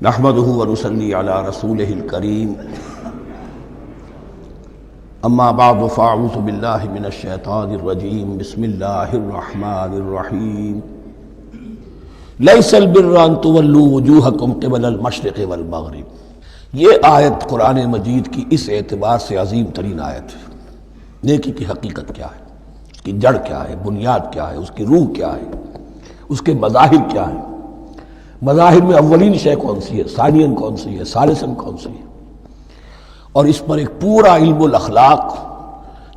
نحمده ونصلي على رسوله الكريم اما بعد فاعوذ بالله من الشیطان الرجیم بسم اللہ الرحمن الرحیم لیس البر ان تولوا وجوہکم قبل المشرق والمغرب۔ یہ آیت قرآن مجید کی اس اعتبار سے عظیم ترین آیت ہے۔ نیکی کی حقیقت کیا ہے، اس کی جڑ کیا ہے، بنیاد کیا ہے، اس کی روح کیا ہے، اس کے مظاہر کیا ہیں۔ مظاہر میں اولین شے کون سی ہے، ثانین کون سی ہے، ثالثاً کون سی ہے، اور اس پر ایک پورا علم الاخلاق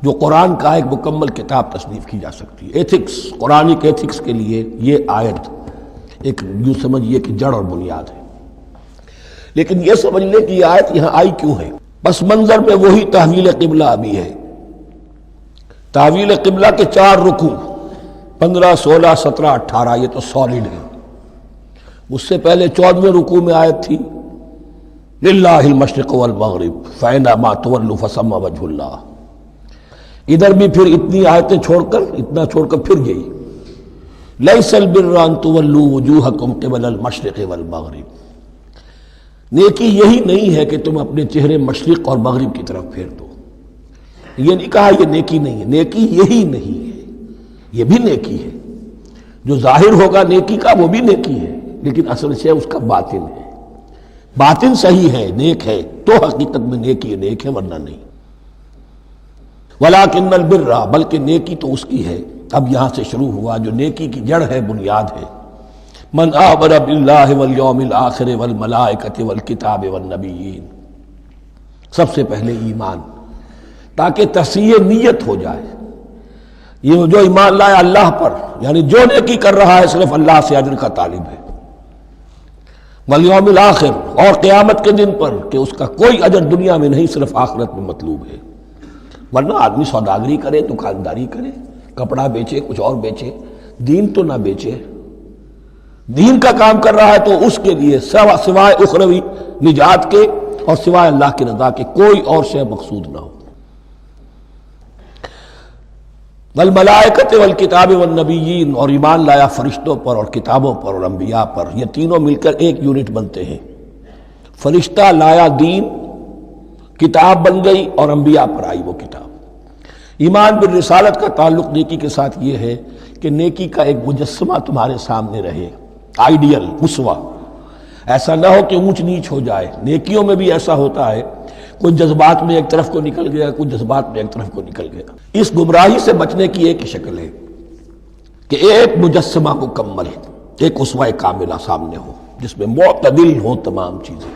جو قرآن کا ایک مکمل کتاب تصنیف کی جا سکتی ہے۔ ایتھکس، قرآنک ایتھکس کے لیے یہ آیت ایک یوں سمجھیے کہ جڑ اور بنیاد ہے۔ لیکن یہ سمجھ لیں کہ یہ آیت یہاں آئی کیوں ہے۔ پس منظر میں وہی تحویل قبلہ ابھی ہے۔ تحویل قبلہ کے 4 رکوع 15، 16، 17، 18 یہ تو سالڈ ہے۔ اس سے پہلے 14ویں رکوع میں آیت تھی للہ المشرق والمغرب فأینما تولوا فثم وجہ اللہ۔ ادھر بھی پھر اتنی آیتیں چھوڑ کر پھر یہی لیس البر ان تولوا وجوہکم قبل المشرق والمغرب۔ نیکی یہی نہیں ہے کہ تم اپنے چہرے مشرق اور مغرب کی طرف پھیر دو۔ یہ نہیں کہا یہ نیکی نہیں ہے، نیکی یہی نہیں ہے، یہ بھی نیکی ہے۔ جو ظاہر ہوگا نیکی کا وہ بھی نیکی ہے، لیکن اصل سے اس کا باطن ہے۔ باطن صحیح ہے، نیک ہے تو حقیقت میں نیکی نیک ہے، ورنہ نہیں۔ وَلَٰكِنَّ الْبِرَّ، بلکہ نیکی تو اس کی ہے۔ اب یہاں سے شروع ہوا جو نیکی کی جڑ ہے، بنیاد ہے۔ من آمن باللہ والیوم الآخر والملائکۃ والکتاب والنبیین، سب سے پہلے ایمان، تاکہ تصحیح نیت ہو جائے۔ یہ جو ایمان لائے اللہ پر، یعنی جو نیکی کر رہا ہے صرف اللہ سے اجر کا طالب ہے، والیوم الآخر، اور قیامت کے دن پر کہ اس کا کوئی اجر دنیا میں نہیں، صرف آخرت میں مطلوب ہے۔ ورنہ آدمی سوداگری کرے، دکانداری کرے، کپڑا بیچے، کچھ اور بیچے، دین تو نہ بیچے۔ دین کا کام کر رہا ہے تو اس کے لیے سوائے اخروی نجات کے اور سوائے اللہ کی رضا کے کوئی اور شے مقصود نہ ہو۔ والملائکۃ والکتاب والنبیین، اور ایمان لایا فرشتوں پر اور کتابوں پر اور انبیاء پر۔ یہ تینوں مل کر ایک یونٹ بنتے ہیں۔ فرشتہ لایا دین، کتاب بن گئی، اور انبیاء پر آئی وہ کتاب۔ ایمان بالرسالت کا تعلق نیکی کے ساتھ یہ ہے کہ نیکی کا ایک مجسمہ تمہارے سامنے رہے، آئیڈیل، اسوہ۔ ایسا نہ ہو کہ اونچ نیچ ہو جائے۔ نیکیوں میں بھی ایسا ہوتا ہے، کچھ جذبات میں ایک طرف کو نکل گیا، کچھ جذبات میں ایک طرف کو نکل گیا۔ اس گمراہی سے بچنے کی ایک شکل ہے کہ ایک مجسمہ مکمل، ایک اسوہ کاملہ سامنے ہو جس میں معتدل ہو تمام چیزیں،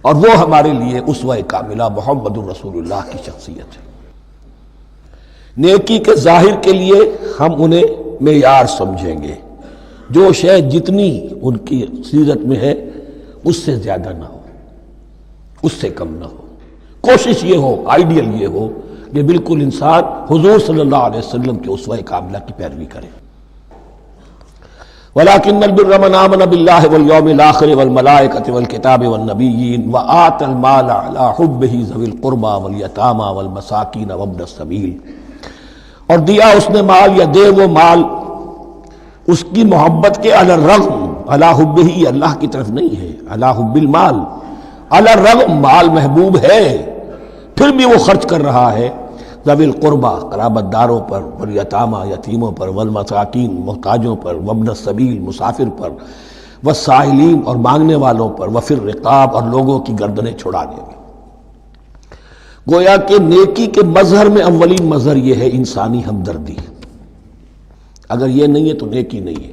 اور وہ ہمارے لیے اسوہ کاملہ محمد الرسول اللہ کی شخصیت ہے۔ نیکی کے ظاہر کے لیے ہم انہیں معیار سمجھیں گے، جو شے جتنی ان کی سیرت میں ہے اس سے زیادہ نہ ہو، اس سے کم نہ ہو۔ کوشش یہ ہو، آئیڈیل یہ ہو کہ بالکل انسان حضور صلی اللہ علیہ وسلم کے اسوہ کاملہ کی پیروی کرے۔ وَلَٰكِنَّ الْبِرَّ مَنْ آمَنَ بِاللَّهِ وَالْيَوْمِ الْآخِرِ وَالْمَلَائِكَةِ وَالْكِتَابِ وَالنَّبِيِّينَ وَآتَى الْمَالَ عَلَىٰ حُبِّهِ ذَوِي الْقُرْبَىٰ وَالْيَتَامَىٰ وَالْمَسَاكِينَ وَابْنَ السَّبِيلِ، اور دیا اس نے مال یا دے وہ مال اس کی محبت کے علی الرغم، علی حبہ اللہ کی طرف نہیں ہے، علی حب المال، علی الرغم مال محبوب ہے پھر بھی وہ خرچ کر رہا ہے، ذوی القربہ قرابت داروں پر، والیتامى یتیموں پر، والمساکین محتاجوں پر، وابن السبیل مسافر پر، والسائلین اور مانگنے والوں پر، وفی الرقاب اور لوگوں کی گردنیں چھڑانے میں۔ گویا کہ نیکی کے مظہر میں اولین مظہر یہ ہے انسانی ہمدردی۔ اگر یہ نہیں ہے تو نیکی نہیں ہے۔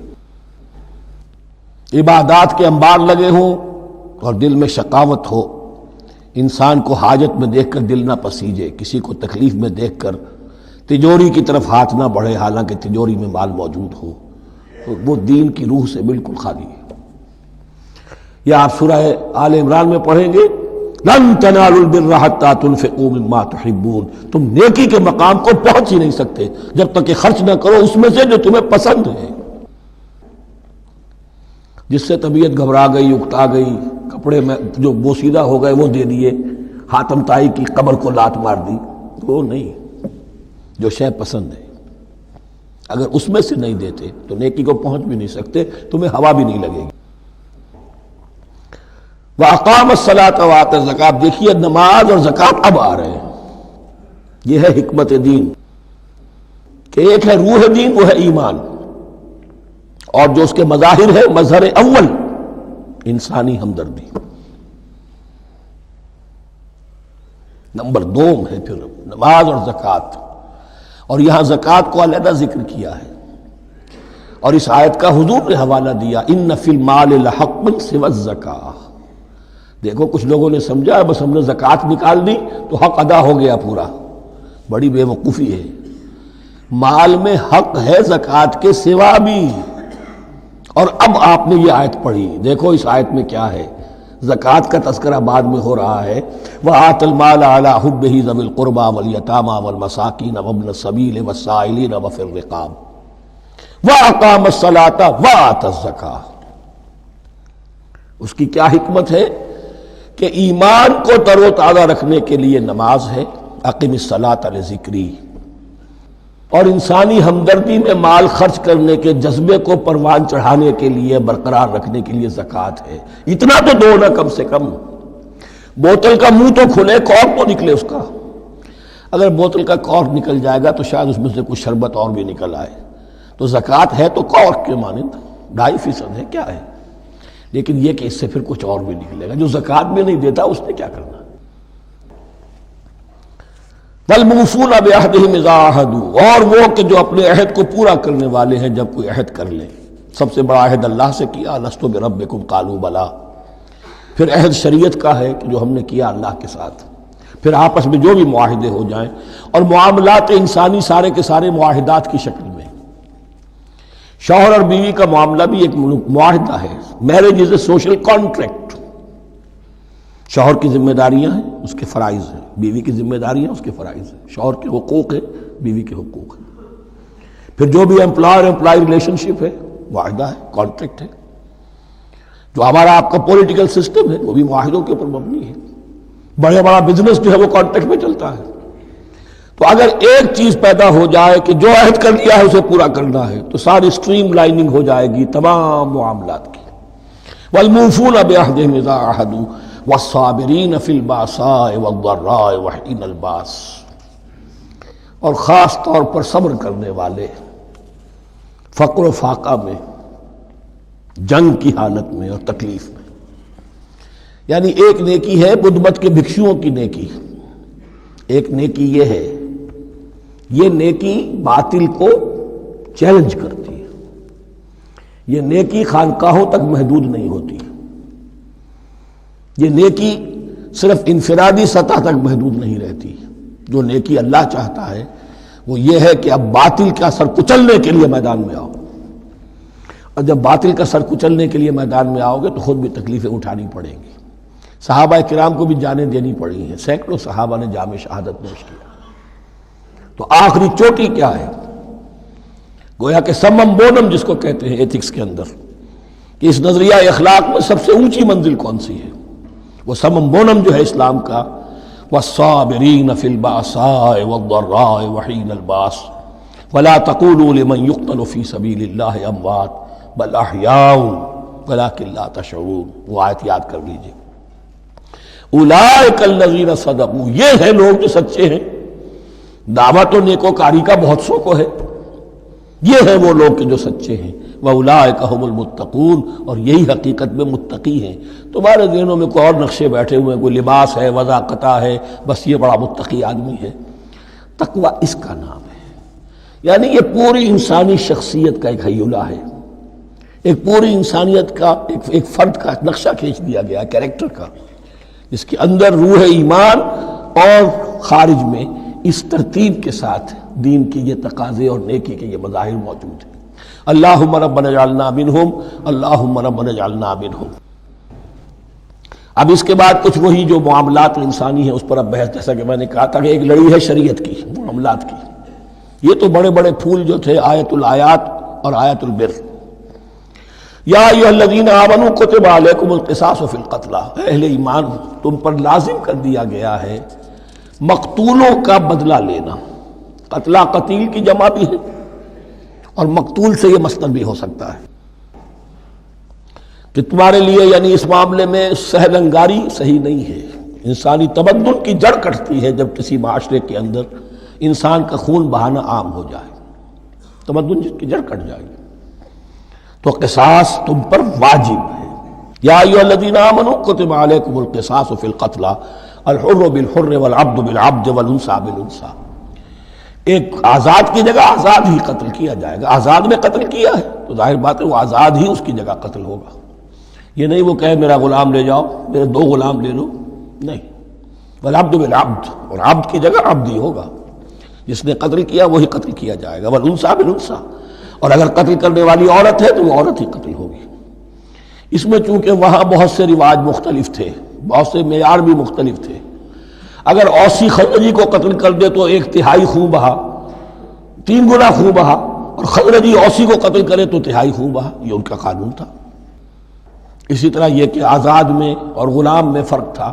عبادات کے انبار لگے ہوں اور دل میں شقاوت ہو، انسان کو حاجت میں دیکھ کر دل نہ پسیجے، کسی کو تکلیف میں دیکھ کر تجوری کی طرف ہاتھ نہ بڑھے حالانکہ تجوری میں مال موجود ہو، تو وہ دین کی روح سے بالکل خالی ہے۔ یا آپ سورہ آل عمران میں پڑھیں گے لن تنالوا البر حتى تنفقوا مما تحبون، تم نیکی کے مقام کو پہنچ ہی نہیں سکتے جب تک کہ خرچ نہ کرو اس میں سے جو تمہیں پسند ہے۔ جس سے طبیعت گھبرا گئی، اکتا گئی، کپڑے میں جو بوسیدہ ہو گئے وہ دے دیے، حاتم طائی کی قبر کو لات مار دی، وہ نہیں، جو شے پسند ہے اگر اس میں سے نہیں دیتے تو نیکی کو پہنچ بھی نہیں سکتے، تمہیں ہوا بھی نہیں لگے گی۔ وَأَقَامَ الصَّلَاةَ وَآتَى الزَّكَاةَ، دیکھیے نماز اور زکوٰۃ اب آ رہے ہیں۔ یہ ہے حکمت دین کہ ایک ہے روح دین، وہ ہے ایمان، اور جو اس کے مظاہر ہے، مظہر اول انسانی ہمدردی، نمبر دوم ہے پھر نماز اور زکوٰۃ، اور یہاں زکوٰۃ کو علیحدہ ذکر کیا ہے، اور اس آیت کا حضور نے حوالہ دیا ان فی المال لحق سوى الزکاۃ۔ دیکھو کچھ لوگوں نے سمجھا بس ہم نے زکوٰۃ نکال دی تو حق ادا ہو گیا پورا، بڑی بے وقوفی ہے۔ مال میں حق ہے زکوٰۃ کے سوا بھی، اور اب آپ نے یہ آیت پڑھی، دیکھو اس آیت میں کیا ہے، زکوٰۃ کا تذکرہ بعد میں ہو رہا ہے، وَآتَ الْمَالَ عَلَىٰ حُبِّهِ ذَوِي الْقُرْبَىٰ وَالْيَتَامَىٰ وَالْمَسَاكِينَ وَابْنَ السَّبِيلِ وَالسَّائِلِينَ وَفِي الرِّقَابِ وَأَقَامَ الصَّلَاةَ وَآتَى الزَّكَاةَ۔ اس کی کیا حکمت ہے کہ ایمان کو تر و تازہ رکھنے کے لیے نماز ہے، اقم الصلاۃ لذکری، اور انسانی ہمدردی میں مال خرچ کرنے کے جذبے کو پروان چڑھانے کے لیے، برقرار رکھنے کے لیے زکوٰۃ ہے۔ اتنا تو دو نا کم سے کم، بوتل کا منہ تو کھلے، کارک تو نکلے اس کا۔ اگر بوتل کا کارک نکل جائے گا تو شاید اس میں سے کچھ شربت اور بھی نکل آئے، تو زکوٰۃ ہے تو کارک کے مانند 2.5% ہے، کیا ہے، لیکن یہ کہ اس سے پھر کچھ اور بھی نکلے گا۔ جو زکوٰۃ بھی نہیں دیتا اس نے کیا کرنا۔ وَالْمُوفُونَ بِعَهْدِهِمْ إِذَا عَاهَدُوا، اور وہ کہ جو اپنے عہد کو پورا کرنے والے ہیں جب کوئی عہد کر لیں۔ سب سے بڑا عہد اللہ سے کیا، لَسْتُ بِرَبِّكُمْ قَالُوا بَلَىٰ۔ پھر عہد شریعت کا ہے کہ جو ہم نے کیا اللہ کے ساتھ، پھر آپس میں جو بھی معاہدے ہو جائیں، اور معاملات انسانی سارے کے سارے معاہدات کی شکل میں۔ شوہر اور بیوی کا معاملہ بھی ایک معاہدہ ہے، marriage is a social contract. شوہر کی ذمہ داریاں ہیں، اس کے فرائض ہیں، بیوی کی ذمہ داریاں اس کے فرائض ہیں، شوہر کے حقوق ہیں، بیوی کے حقوق ہیں۔ پھر جو بھی امپلائر امپلائی ریلیشن شپ ہے، معاہدہ ہے، کانٹریکٹ ہے۔ جو ہمارا آپ کا پولیٹیکل سسٹم ہے وہ بھی معاہدوں کے اوپر مبنی ہے۔ بڑا بزنس جو ہے وہ کانٹریکٹ میں چلتا ہے۔ تو اگر ایک چیز پیدا ہو جائے کہ جو عہد کر لیا ہے اسے پورا کرنا ہے، تو ساری اسٹریم لائننگ ہو جائے گی تمام معاملات کی۔ وَالْمُوفُونَ بِعَهْدِهِمْ إِذَا عَاهَدُوا وَالصَّابِرِينَ فِي الْبَأْسَاءِ وَالضَّرَّاءِ وَحِينَ الْبَأْسِ، اور خاص طور پر صبر کرنے والے فقر و فاقہ میں، جنگ کی حالت میں اور تکلیف میں۔ یعنی ایک نیکی ہے بدھ مت کے بھکشوؤں کی نیکی، ایک نیکی یہ ہے، یہ نیکی باطل کو چیلنج کرتی ہے، یہ نیکی خانقاہوں تک محدود نہیں ہوتی، یہ نیکی صرف انفرادی سطح تک محدود نہیں رہتی۔ جو نیکی اللہ چاہتا ہے وہ یہ ہے کہ اب باطل کا سر کچلنے کے لیے میدان میں آؤ، اور جب باطل کا سر کچلنے کے لیے میدان میں آؤ گے تو خود بھی تکلیفیں اٹھانی پڑیں گی۔ صحابہ کرام کو بھی جانیں دینی پڑی ہیں، سینکڑوں صحابہ نے جام شہادت نوش کیا۔ تو آخری چوٹی کیا ہے؟ گویا کہ سمم بونم جس کو کہتے ہیں ایتھکس کے اندر، کہ اس نظریہ اخلاق میں سب سے اونچی منزل کون سی ہے؟ وہ سمم بونم جو ہے اسلام کا، وَالصَّابِرِينَ فِي الْبَأْسَاءِ وَالضَّرَّاءِ وَحِينَ الْبَأْسِ وَلَا تَقُولُوا لِمَنْ يُقْتَلُ فِي سَبِيلِ اللَّهِ أَمْوَاتٌ بَلْ أَحْيَاءٌ وَلَكِنْ لَا تَشْعُرُونَ۔ وہ آیت یاد کر لیجیے، اولئک الذین صدقوا، یہ ہیں لوگ جو سچے ہیں۔ دعوت و نیکوکاری کا بہت شوق ہے، یہ ہیں وہ لوگ کہ جو سچے ہیں۔ وَأُولَئِكَ هُمُ الْمُتَّقُونَ، اور یہی حقیقت میں متقی ہیں۔ تمہارے ذہنوں میں کوئی اور نقشے بیٹھے ہوئے ہیں، کوئی لباس ہے، وضاقتہ ہے، بس یہ بڑا متقی آدمی ہے۔ تقویٰ اس کا نام ہے، یعنی یہ پوری انسانی شخصیت کا ایک حیولہ ہے، ایک پوری انسانیت کا ایک فرد کا نقشہ کھینچ دیا گیا کیریکٹر کا، جس کے اندر روح ایمان اور خارج میں اس ترتیب کے ساتھ دین کی یہ تقاضے اور نیکی کے یہ مظاہر موجود ہیں۔ اللہم ربنا اجعلنا منہم، اللہم ربنا اجعلنا منہم۔ اب اس کے بعد کچھ وہی جو معاملات انسانی ہیں اس پر اب بحث، جیسا کہ میں نے کہا تھا کہ ایک لڑی ہے شریعت کی معاملات کی۔ یہ تو بڑے بڑے پھول جو تھے، آیت الآیات اور آیت البر۔ یا ایھا الذین آمنوا کتب علیکم القصاص فی القتلی، اہل ایمان تم پر لازم کر دیا گیا ہے مقتولوں کا بدلہ لینا۔ قتلہ قتیل کی جمع بھی ہے، اور مقتول سے یہ مصدر بھی ہو سکتا ہے۔ کہ تمہارے لیے یعنی اس معاملے میں سہل انگاری صحیح نہیں ہے۔ انسانی تمدن کی جڑ کٹتی ہے جب کسی معاشرے کے اندر انسان کا خون بہانا عام ہو جائے، تمدن کی جڑ کٹ جائے گی۔ تو قصاص تم پر واجب ہے۔ یا ایھا الذین آمنوا کتب علیکم القصاص فی القتلی الحر بالحر والعبد بالعبد والانثى بالانثى۔ ایک آزاد کی جگہ آزاد ہی قتل کیا جائے گا۔ آزاد میں قتل کیا ہے تو ظاہر بات ہے وہ آزاد ہی اس کی جگہ قتل ہوگا۔ یہ نہیں وہ کہے میرا غلام لے جاؤ، میرے 2 غلام لے لو، نہیں، والعبد بالعبد، اور عبد کی جگہ عبد ہی ہوگا، جس نے قتل کیا وہی قتل کیا جائے گا، والانثى بالانثى، اور اگر قتل کرنے والی عورت ہے تو وہ عورت ہی قتل ہوگی۔ اس میں چونکہ وہاں بہت سے رواج مختلف تھے، بہت سے معیار بھی مختلف تھے۔ اگر اوسی خزرجی کو قتل کر دے تو 1/3 خون بہا، 3 گنا خون بہا، اور خزرجی اوسی کو قتل کرے تو 1/3 خون بہا، یہ ان کا قانون تھا۔ اسی طرح یہ کہ آزاد میں اور غلام میں فرق تھا،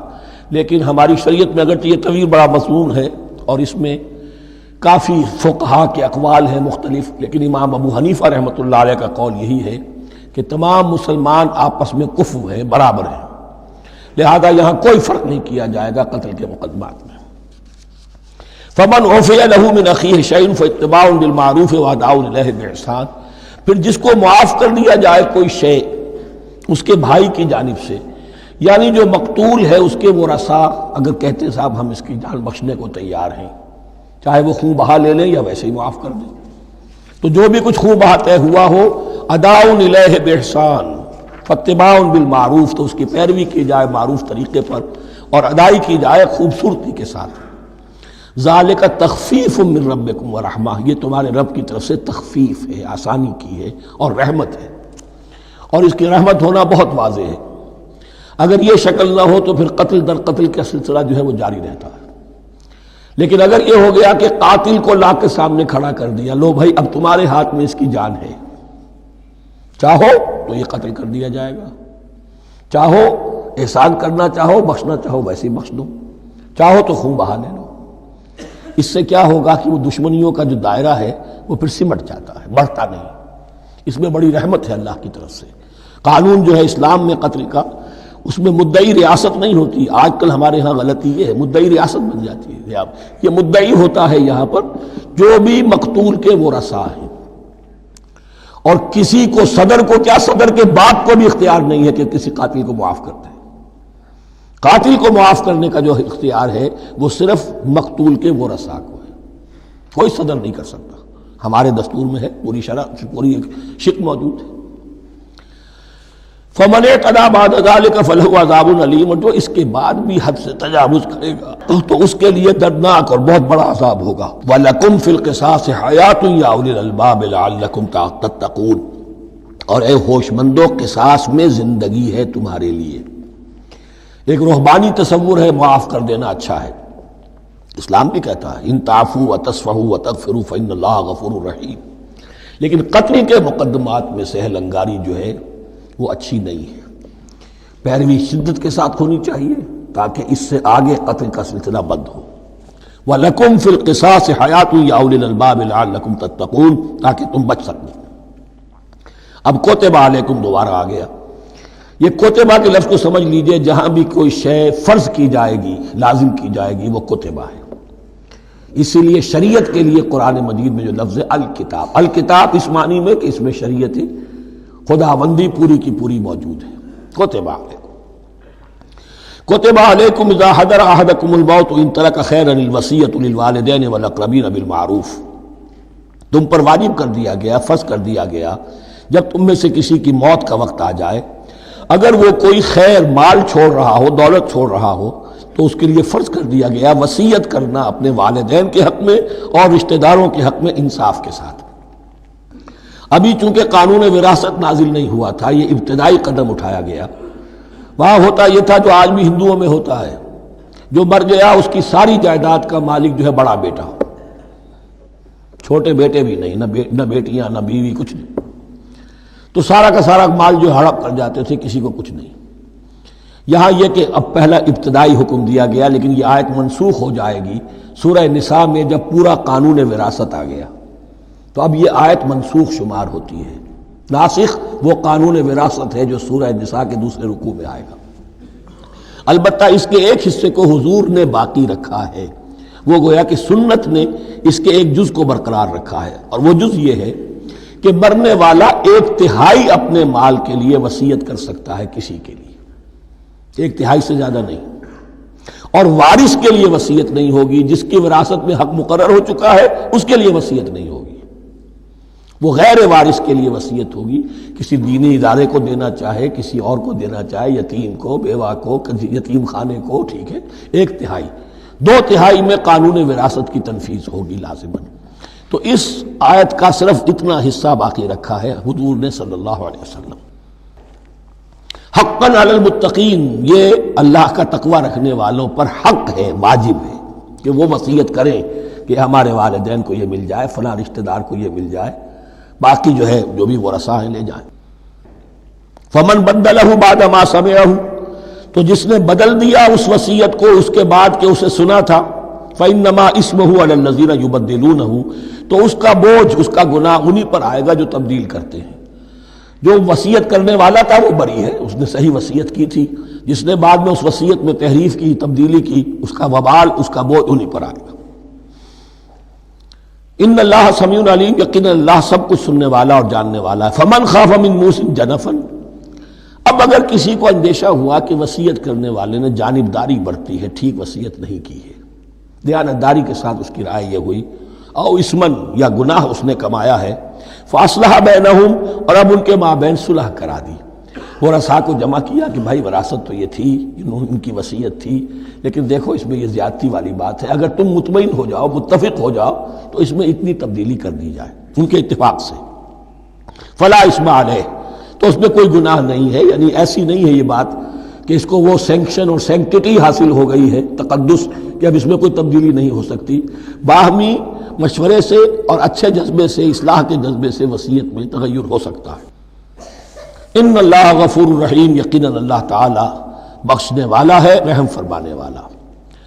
لیکن ہماری شریعت میں اگرچہ یہ طویل بڑا مضمون ہے اور اس میں کافی فقہا کے اقوال ہیں مختلف، لیکن امام ابو حنیفہ رحمۃ اللہ علیہ کا قول یہی ہے کہ تمام مسلمان آپس میں کفو ہیں، برابر ہیں، لہذا یہاں کوئی فرق نہیں کیا جائے گا قتل کے مقدمات میں۔ فمن عفی لہ من اخیہ شیء فاتباع بالمعروف واداء الیہ باحسان، پھر جس کو معاف کر دیا جائے کوئی شے اس کے بھائی کی جانب سے، یعنی جو مقتول ہے اس کے ورثاء اگر کہتے صاحب ہم اس کی جان بخشنے کو تیار ہیں، چاہے وہ خون بہا لے لیں یا ویسے ہی معاف کر دیں، تو جو بھی کچھ خون بہا طے ہوا ہو اداء الیہ باحسان فاتباع بالمعروف، تو اس کی پیروی کی جائے معروف طریقے پر اور ادائی کی جائے خوبصورتی کے ساتھ۔ ذالک تخفیف من ربکم ورحمہ، یہ تمہارے رب کی طرف سے تخفیف ہے، آسانی کی ہے اور رحمت ہے، اور اس کی رحمت ہونا بہت واضح ہے۔ اگر یہ شکل نہ ہو تو پھر قتل در قتل کا سلسلہ جو ہے وہ جاری رہتا ہے، لیکن اگر یہ ہو گیا کہ قاتل کو لا کے سامنے کھڑا کر دیا، لو بھائی اب تمہارے ہاتھ میں اس کی جان ہے، چاہو تو یہ قتل کر دیا جائے گا، چاہو احسان کرنا چاہو بخشنا چاہو ویسے ہی بخش دو، چاہو تو خون بہا لے لو۔ اس سے کیا ہوگا کہ وہ دشمنیوں کا جو دائرہ ہے وہ پھر سمٹ جاتا ہے، بڑھتا نہیں۔ اس میں بڑی رحمت ہے اللہ کی طرف سے۔ قانون جو ہے اسلام میں قتل کا، اس میں مدعی ریاست نہیں ہوتی۔ آج کل ہمارے ہاں غلطی یہ ہے، مدعی ریاست بن جاتی ہے۔ یہ مدعی ہوتا ہے یہاں پر جو بھی مقتول کے ورثاء ہیں، اور کسی کو صدر کو کیا، صدر کے باپ کو بھی اختیار نہیں ہے کہ کسی قاتل کو معاف کر دے۔ قاتل کو معاف کرنے کا جو اختیار ہے وہ صرف مقتول کے ورثاء کو ہے، کوئی صدر نہیں کر سکتا۔ ہمارے دستور میں ہے، پوری شرح پوری شق موجود ہے۔ فمن اعتدی بعد ذلک فلہ عذاب علیم، اور جو اس کے بعد بھی حد سے تجاوز کرے گا تو اس کے لیے دردناک اور بہت بڑا عذاب ہوگا۔ وَلَكُمْ فِي الْقِصَاصِ حَيَاةٌ يَا أُولِي الْأَلْبَابِ لَعَلَّكُمْ تَتَّقُونَ، اور اے ہوش مندو قصاص میں زندگی ہے تمہارے لیے۔ ایک روحانی تصور ہے معاف کر دینا اچھا ہے، اسلام بھی کہتا ہے ان تعفوا وتصفحوا وتغفروا فإن اللہ غفور رحیم، لیکن قتل کے مقدمات میں سہل انگاری جو ہے وہ اچھی نہیں ہے، پیروی شدت کے ساتھ ہونی چاہیے تاکہ اس سے آگے قتل کا سلسلہ بند ہو۔ وَلَكُمْ فِي الْقِصَاصِ حَيَاةٌ يَا أُولِي الْأَلْبَابِ لَعَلَّكُمْ تَتَّقُونَ، تاکہ تم بچ سکو۔ اب کوتبہ علیکم دوبارہ آ گیا۔ یہ کوتبہ کے لفظ کو سمجھ لیجئے، جہاں بھی کوئی شے فرض کی جائے گی، لازم کی جائے گی، وہ کوتبہ ہے۔ اسی لیے شریعت کے لیے قرآن مجید میں جو لفظ ہے الکتاب، الکتاب اس معنی میں کہ اس میں شریعت خداوندی پوری کی پوری موجود ہے۔ کوتبہ علیکم، کوتبہ علیکم اذا حضر احدکم الموت ان ترک خیرا الوصیۃ للوالدین والاقربین بالمعروف، تم پر واجب کر دیا گیا، فرض کر دیا گیا، جب تم میں سے کسی کی موت کا وقت آ جائے، اگر وہ کوئی خیر مال چھوڑ رہا ہو، دولت چھوڑ رہا ہو، تو اس کے لیے فرض کر دیا گیا وصیت کرنا اپنے والدین کے حق میں اور رشتہ داروں کے حق میں انصاف کے ساتھ۔ ابھی چونکہ قانون وراثت نازل نہیں ہوا تھا، یہ ابتدائی قدم اٹھایا گیا۔ وہاں ہوتا یہ تھا جو آج بھی ہندوؤں میں ہوتا ہے، جو مر گیا اس کی ساری جائیداد کا مالک جو ہے بڑا بیٹا ہو، چھوٹے بیٹے بھی نہیں، نہ بیٹیاں نہ بیوی، کچھ نہیں، تو سارا کا سارا مال جو ہڑپ کر جاتے تھے، کسی کو کچھ نہیں۔ یہاں یہ کہ اب پہلا ابتدائی حکم دیا گیا، لیکن یہ آیت منسوخ ہو جائے گی سورہ نساء میں جب پورا قانون وراثت آ گیا، تو اب یہ آیت منسوخ شمار ہوتی ہے۔ ناسخ وہ قانون وراثت ہے جو سورہ نساء کے دوسرے رکوع میں آئے گا۔ البتہ اس کے ایک حصے کو حضور نے باقی رکھا ہے، وہ گویا کہ سنت نے اس کے ایک جز کو برقرار رکھا ہے، اور وہ جز یہ ہے کہ مرنے والا 1/3 اپنے مال کے لیے وصیت کر سکتا ہے کسی کے لیے، 1/3 سے زیادہ نہیں، اور وارث کے لیے وصیت نہیں ہوگی، جس کی وراثت میں حق مقرر ہو چکا ہے اس کے لیے وصیت نہیں ہوگی، وہ غیر وارث کے لیے وصیت ہوگی، کسی دینی ادارے کو دینا چاہے، کسی اور کو دینا چاہے، یتیم کو، بیوہ کو، یتیم خانے کو، ٹھیک ہے، 1/3، 2/3 میں قانون وراثت کی تنفیذ ہوگی لازماً۔ تو اس آیت کا صرف اتنا حصہ باقی رکھا ہے حضور نے صلی اللہ علیہ وسلم۔ حقاً علی المتقین، یہ اللہ کا تقوی رکھنے والوں پر حق ہے، واجب ہے کہ وہ وصیت کریں کہ ہمارے والدین کو یہ مل جائے، فلاں رشتہ دار کو یہ مل جائے، باقی جو ہے جو بھی ورثاء ہیں لے جائیں۔ فمن بدلہ بعد ما سمعہ، تو جس نے بدل دیا اس وصیت کو اس کے بعد کہ اسے سنا تھا، فإنما اسمہ علی الذین یبدلونہ، تو اس کا بوجھ، اس کا گناہ انہی پر آئے گا جو تبدیل کرتے ہیں۔ جو وصیت کرنے والا تھا وہ بری ہے، اس نے صحیح وصیت کی تھی، جس نے بعد میں اس وصیت میں تحریف کی، تبدیلی کی، اس کا وبال، اس کا بوجھ انہی پر آئے گا۔ ان اللہ سمیع علیم، یقینا اللہ سب کچھ سننے والا اور جاننے والا ہے۔ فمن خاف من موص جنفا، اب اگر کسی کو اندیشہ ہوا کہ وصیت کرنے والے نے جانبداری برتی ہے، ٹھیک وصیت نہیں کی ہے، دیانتداری کے ساتھ اس کی رائے یہ ہوئی، او اسمن، یا گناہ اس نے کمایا ہے، فاصلح بینہم، اور اب ان کے مابین صلح کرا دی، ورثاء کو جمع کیا کہ بھائی وراثت تو یہ تھی، ان کی وصیت تھی، لیکن دیکھو اس میں یہ زیادتی والی بات ہے، اگر تم مطمئن ہو جاؤ، متفق ہو جاؤ تو اس میں اتنی تبدیلی کر دی جائے ان کے اتفاق سے، فلا اسم علیہ، تو اس میں کوئی گناہ نہیں ہے، یعنی ایسی نہیں ہے یہ بات کہ اس کو وہ سینکشن اور سینکٹیٹی حاصل ہو گئی ہے، تقدس، کہ اب اس میں کوئی تبدیلی نہیں ہو سکتی، باہمی مشورے سے اور اچھے جذبے سے، اصلاح کے جذبے سے وصیت میں تغیر ہو سکتا ہے۔ ان اللہ غفور الرحیم، یقیناً اللہ تعالی بخشنے والا ہے، رحم فرمانے والا۔